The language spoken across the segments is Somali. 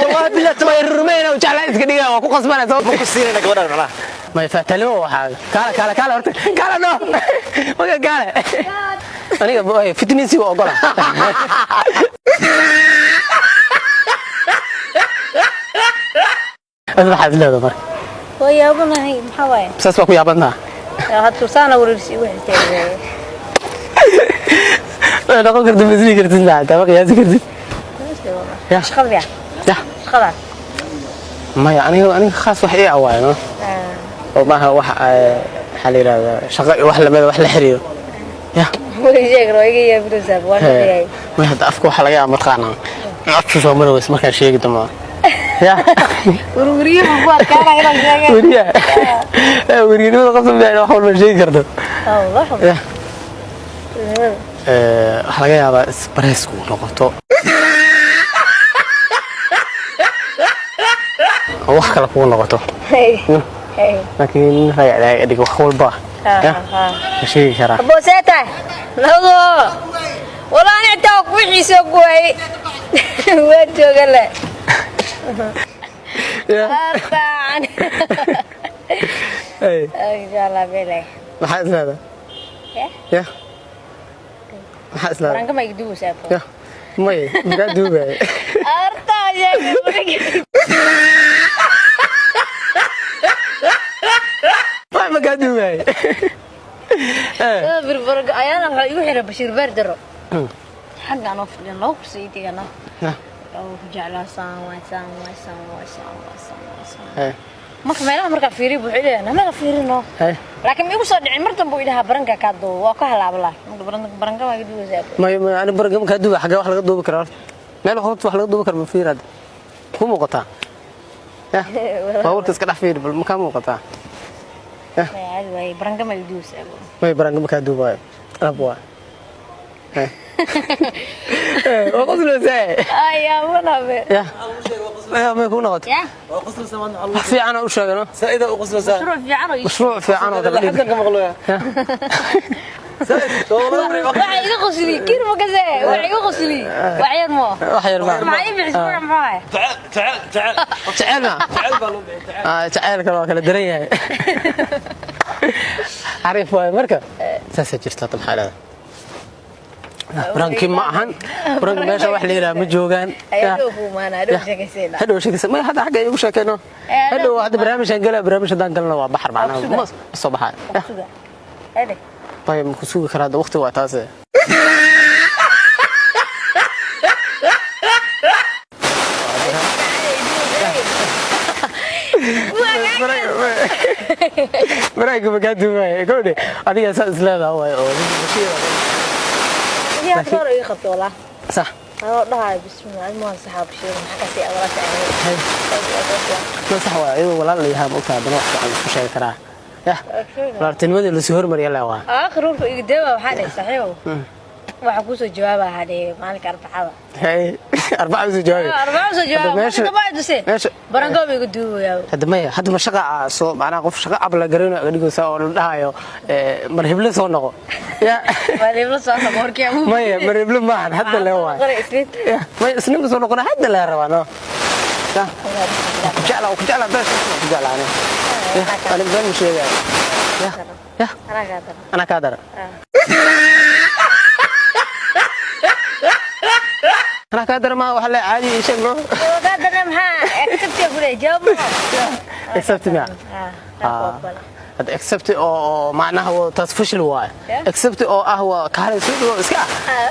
والله بلا تغير الرومين وجعل اسك دغا waa ku qasbanaysa ma ku siinayna gabadhan walaal ma fatalo waxa kala horta kala no waxa kala aniga fitness waa ogola أنا حاسس لا دمر. ويا أبونا هي محاوية. بس بقول يا بنا. هتوصلنا ورسي واحد تاني. أنا أقول كرت مزني كرت نزعل تبغى يا زكرت. يا شخص يا. يا. خلاص. ما يعني أنا خاص وحي عوائل ما. وما هو حليل شغال وحلا حرير. يا. ويجيك رويجي يا بروساب وانا ما هذا أفكو حلاقة متقنع. عطش ومرة بس ما كان شيء قدامه. يا وروريه مبارك كان هنا جاي وريه وريه نو قسم بالله حول ما شيء كرده الله يا waxa laga yaabaa espresso noqoto wax kale ku noqoto laakiin rayacay adiga wax walba ya shey shara boosata lago wala inta ku xiiso go'ay waa joogale يا أربعة. إيه. إن شاء الله بيلي. ما حاسس هذا. يا. ما حاسس هذا. برانك ما يقدوس أبو. يا. ما قدوس. أرتا يا. ما قدوس. بربرق أيانا يوحنا بشير بردرو. حق أنا في النوب سيدي أنا. جعلها سامة. marka meelaha marka fiiri buu xiliyana ma fiirino laakiin migu soo dhicin martan buu ilaha baranka ka doo waa ka halaabla baranka ma guduu zaabo ma ana baranka ka duu xaga wax laga duubi karo meel wax laga duubi karo ma fiirad ku muuqata ya bawrka iska dhax fiir bal ma ka muuqata ya way baranka ma guduu zaabo may baranka ma ka duubay abwa وقصلوا زي يا منابه يا ما يكون نقط يا وقصلوا سمان الله في عنا وش هذا سائدة وقصلوا سائدة مشروع في عنا هذا حقك مغلوية سائدة وعي يغسلي كيف ما كذا وعي يغسلي وعي ما وحي ما معي بحسبه معي تعال تعال كلام كلا دريه عارف مركب ساسجل طلع الحالة برانكي معهن برانك ماشى واحد ليلة متجوجان هذا شيء ما هذا حاجة يوشك إنه هذا برامج هنقله برامج هذا نقلنا بحر معنا الصباح طيب كسوق خراد وقت وقتاسه برايك بقدم كودي هذه أساس لا هو يا أخبار إيه خط والله صح أنا ضاع بسم الله ما صحاب شيء حكى أولا تعالى ما صح ولا ولا اللي هم أكتر بنوع عن كل شيء ترى يا لا تنمد اللي سهر مريا لا وا آخر روح يقدمه وحده صحيح وحكوسه جوابه هذه مالك أربعة هاي أربعة جواب أربعة جواب ماشي ماشي برانكو بيقدوا يا هذا ما شقة صو معنا قف شقة قبل قرينا قديكوا سوا ده هايو مرهب له صونقو يا مرهب له صونقو موركي أبو ما مرهب له ما حد اللي هو ما سنين صونقنا حد اللي روانه يا كجعله بس كجعله أنا بدل مش يا أنا كادر أنا كادر ما وحلا عادي شيء له كادر ما أكسبت يقول جواب أكسبت مع هذا أكسبت أو معناه هو تصفشل هو أكسبت أو هو كهرب سود هو إسكا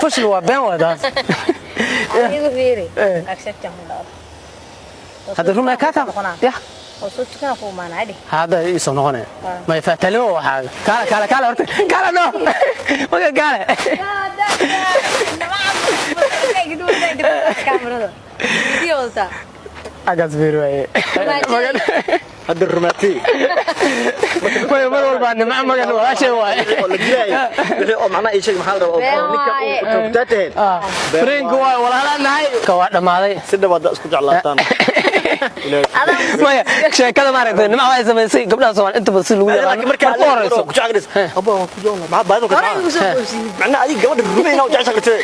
فشل هو بين وده يقول فيري أكسبت هم هذا روما كذا يا وصوت كان فوق معنا عادي هذا يسمونه ما يفتلوا حاجة كلا كلا نو ما كلا أجاز بيروي هذا الروماتي ما يمر بعد ما مجال ولا شيء واي ولا جاي وحي معناه اي شيء محل رabo ninka taateen فرينك ولا لا نهاي كوا dhamaaday sida wada isku jeclaataan maya sheekada ma aragtay nima way sameysay gabdhaha Soomaaliyeed inta badan lagu yaqaan marka ku horeyso ku jacgris aba ku joona ma baado ka macna adiga gabadha rumayna oo jacaysan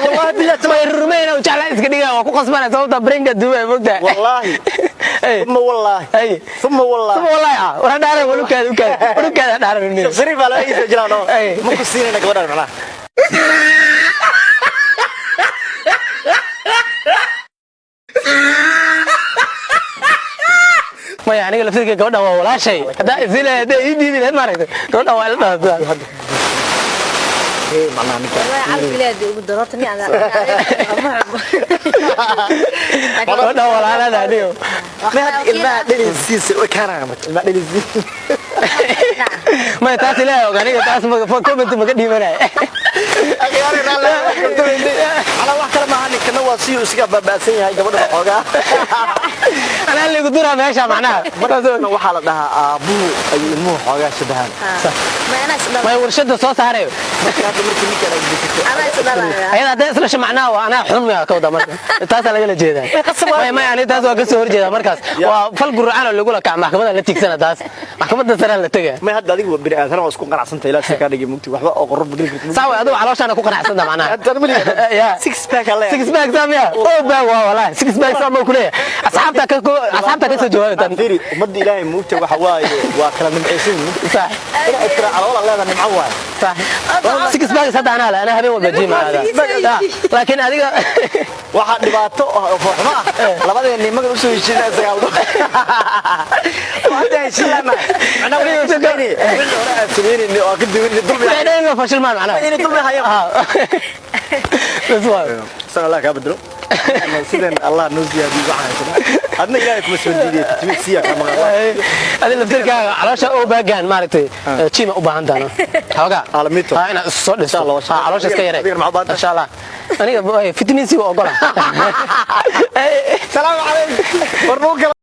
wallahi billahi ma rumayna oo jacaysan iska dhigaa waa ku qasbanay sababta brainka duubay mogtaa wallahi ثم والله ورا داري ولكاد داري سري فلا اي جلانو ما كسينا غودان معنا ما يعني لا فيك غودان ولا شيء هدا زينه هدا يدي ما رأيت غودان ولا هذا معنا عارف بلادي ودرتني انا غودان ولا هذا ديو ما الماء دليسيس وكان الماء دليسيس ما تاسي لا وغانيga taas ma comment ma ka dhimanay akhyaarina la ala wax kale ma ahan kana waa si iska babaasan yahay gabadha xooga ana la igu dura meesha macnaha waxa la dhahaa aabu ay ilmuhu xooga shabahan ma ana isla ma warshada soo saaray ana isla ayada isla shimacnaa waa ana xun ma ka wada marka taas laga la jeedaa ma ani taas waa ka soo horjeeda markaas waa fal gurcaan oo lagu la kac maxkamada la tigsana taas maxkamada sare la tagaa ma hadda adigu biri aadana isku qanacsantay ilaa ka dhigi mugti waxba oo qoror badil kartid saawa adigu calooshaana ku qanacsanta macnaha ya 6 pack alla 6 pack samia oo baa waa wallahi 6 pack sama ku leeyahay asxaabta ka soo jawaabtan fiiri umad ilaahay mugti waxa waaye waa kala nimceysan صح ina ikra calool leedahay nimco waay صح 6 pack sadda ana habeen wada jiima hada laakiin adiga waxa dhibaato oo xumo ah labadeen nimaga u soo heshiinay sagaaldo waxa heshiinay ana wali soo سنين oo ka duwan dulmi ay fashil ma macnaha inay dulmi hayaan bas waa sallallahu ka bedelo sideen Allah noo ziyaadiyo waxaan adna ilaahay kuma soo diiday timiisiya kama adin laftirkaaga caloosha oo baagan maaragtay jiima u baahan taana xoogaa aalamito ina soo dhiso caloosha iska yaray insha Allah aniga fitness waa ogola salaam alaykum